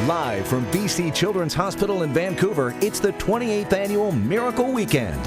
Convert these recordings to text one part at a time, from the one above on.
Live from BC Children's Hospital in Vancouver, it's the 28th Annual Miracle Weekend.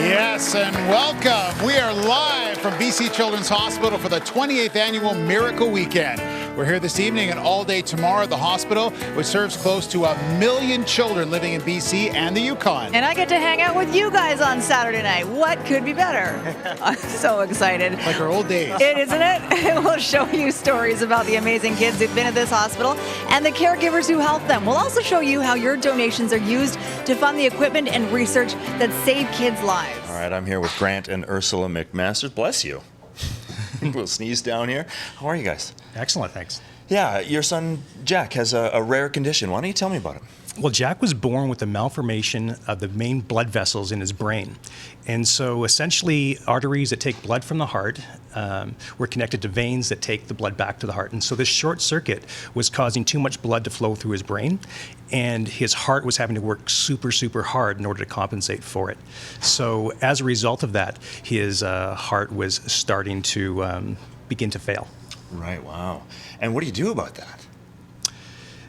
Yes, and welcome. We are live from BC Children's Hospital for the 28th Annual Miracle Weekend. We're here this evening and all day tomorrow at the hospital, which serves close to 1 million children living in BC and the Yukon. And I get to hang out with you guys on Saturday night. What could be better? I'm so excited. Like our old days. Isn't it? We'll show you stories about the amazing kids who've been at this hospital and the caregivers who help them. We'll also show you how your donations are used to fund the equipment and research that save kids' lives. All right, I'm here with Grant and Ursula McMaster. Bless you. A little sneeze down here. How are you guys? Excellent, thanks. Yeah, your son Jack has a rare condition. Why don't you tell me about it? Well, Jack was born with a malformation of the main blood vessels in his brain. And so essentially arteries that take blood from the heart were connected to veins that take the blood back to the heart. And so this short circuit was causing too much blood to flow through his brain, and his heart was having to work super, super hard in order to compensate for it. So as a result of that, his heart was starting to begin to fail. Right, wow. And what do you do about that?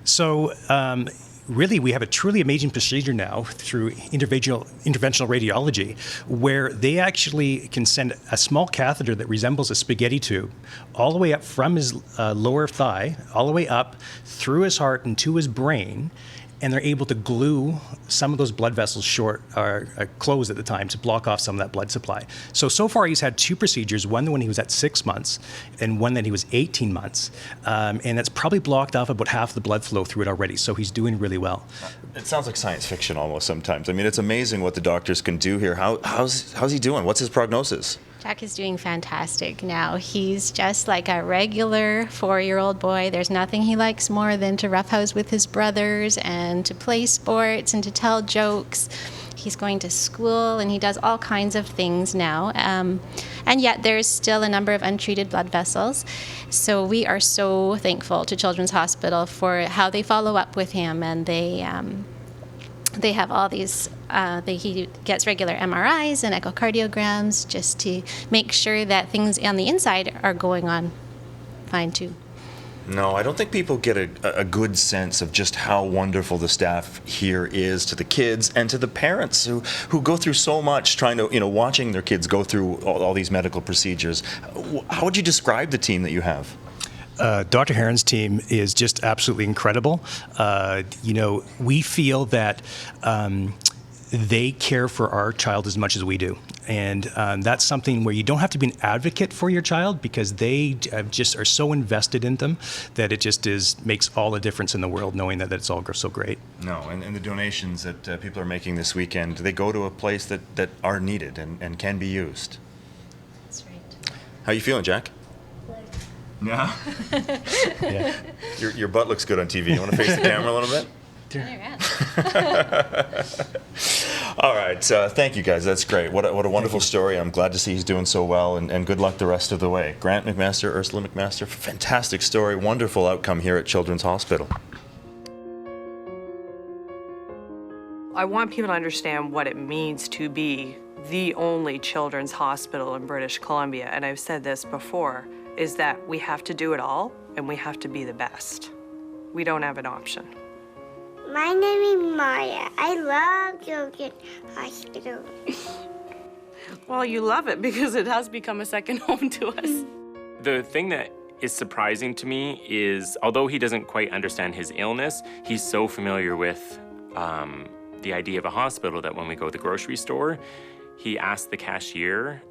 So really, we have a truly amazing procedure now through interventional radiology, where they actually can send a small catheter that resembles a spaghetti tube all the way up from his lower thigh, all the way up through his heart and to his brain, and they're able to glue some of those blood vessels short or closed at the time to block off some of that blood supply. So far he's had two procedures, one when he was at 6 months and one that he was 18 months. And that's probably blocked off about half the blood flow through it already. So he's doing really well. It sounds like science fiction almost sometimes. I mean, it's amazing what the doctors can do here. How's he doing? What's his prognosis? Jack is doing fantastic now. He's just like a regular 4-year-old boy. There's nothing he likes more than to roughhouse with his brothers and to play sports and to tell jokes. He's going to school and he does all kinds of things now. And yet there's still a number of untreated blood vessels. So we are so thankful to Children's Hospital for how they follow up with him, and they have all these, he gets regular MRIs and echocardiograms just to make sure that things on the inside are going on fine too. No, I don't think people get a good sense of just how wonderful the staff here is to the kids and to the parents who go through so much trying to, watching their kids go through all these medical procedures. How would you describe the team that you have? Dr. Heron's team is just absolutely incredible. We feel that they care for our child as much as we do. And that's something where you don't have to be an advocate for your child, because they just are so invested in them that it just makes all the difference in the world knowing that it's all so great. No, and the donations that people are making this weekend, they go to a place that are needed and can be used. That's right. How you feeling, Jack? Yeah. Yeah. Your butt looks good on TV. You want to face the camera a little bit? All right. Thank you, guys. That's great. What a wonderful story. I'm glad to see he's doing so well, and good luck the rest of the way. Grant McMaster, Ursula McMaster, fantastic story. Wonderful outcome here at Children's Hospital. I want people to understand what it means to be the only children's hospital in British Columbia, and I've said this before, is that we have to do it all, and we have to be the best. We don't have an option. My name is Maya. I love Children's Hospital. Well, you love it because it has become a second home to us. The thing that is surprising to me is, although he doesn't quite understand his illness, he's so familiar with the idea of a hospital that when we go to the grocery store, he asks the cashier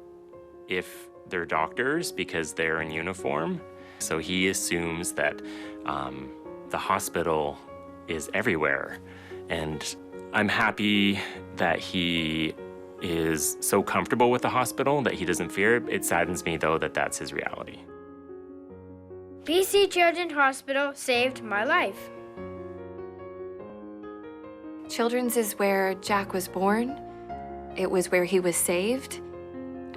if they're doctors because they're in uniform. So he assumes that the hospital is everywhere. And I'm happy that he is so comfortable with the hospital that he doesn't fear it. It saddens me, though, that that's his reality. BC Children's Hospital saved my life. Children's is where Jack was born. It was where he was saved.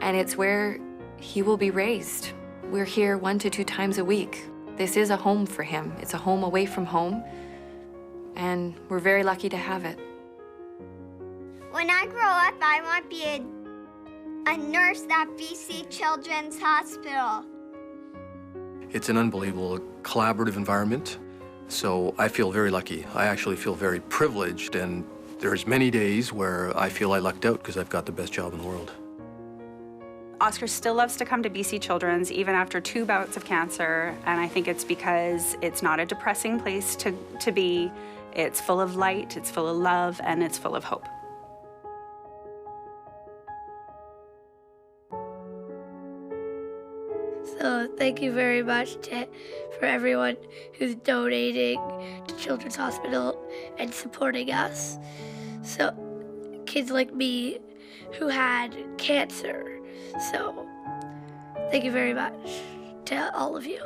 And it's where he will be raised. We're here 1 to 2 times a week. This is a home for him. It's a home away from home. And we're very lucky to have it. When I grow up, I want to be a nurse at BC Children's Hospital. It's an unbelievable collaborative environment, so I feel very lucky. I actually feel very privileged, and there's many days where I feel I lucked out because I've got the best job in the world. Oscar still loves to come to BC Children's even after 2 bouts of cancer, and I think it's because it's not a depressing place to be. It's full of light, it's full of love, and it's full of hope. So thank you very much for everyone who's donating to Children's Hospital and supporting us. So kids like me who had cancer. So thank you very much to all of you.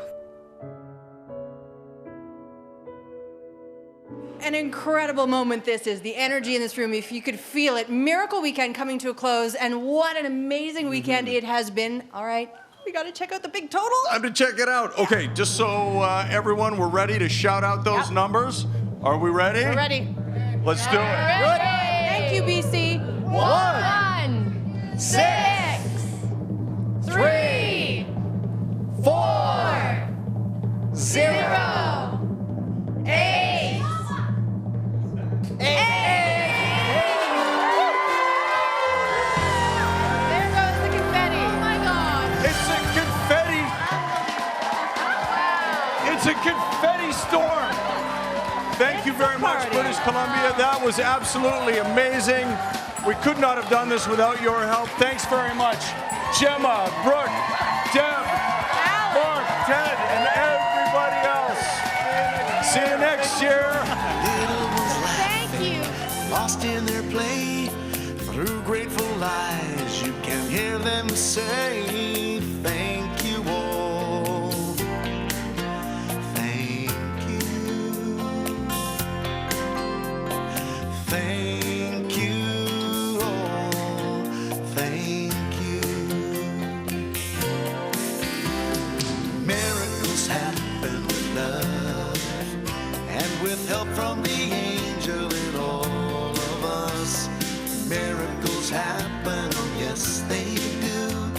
An incredible moment this is. The energy in this room, if you could feel it. Miracle Weekend coming to a close, and what an amazing weekend it has been. All right, we got to check out the big total. Time to check it out. Okay, just so everyone, we're ready to shout out those numbers. Are we ready? We're ready. Let's do it. Ready. Thank you, BC. 1, 6, 3, 4, 0, 8. There goes the confetti. Oh my God. It's a confetti. It's a confetti storm. Thank you very much, British Columbia. That was absolutely amazing. We could not have done this without your help. Thanks very much, Gemma, Brooke, Deb, Mark, Ted, and everybody else. See you next year. Thank you. Lost in their play, through grateful lies, you can hear them say, thank you all. Thank you. Thank you all. Thank you. Miracles happen with love and with help from the angel in all of us. Miracles happen, oh yes they do.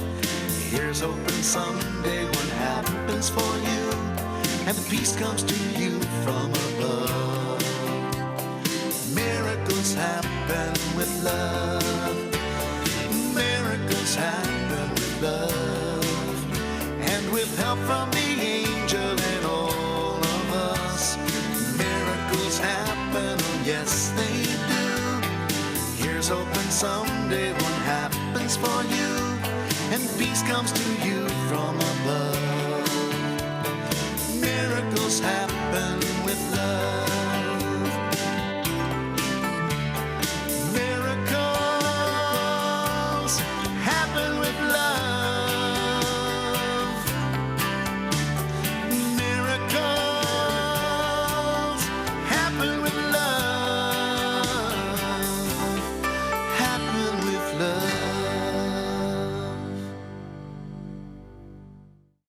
Here's hoping someday what happens for you, and the peace comes to you from above. Miracles happen with love. Miracles happen with love, and with help from the angel and all of us. Miracles happen, oh yes they do. Here's hoping someday what happens for you, and peace comes to you from above.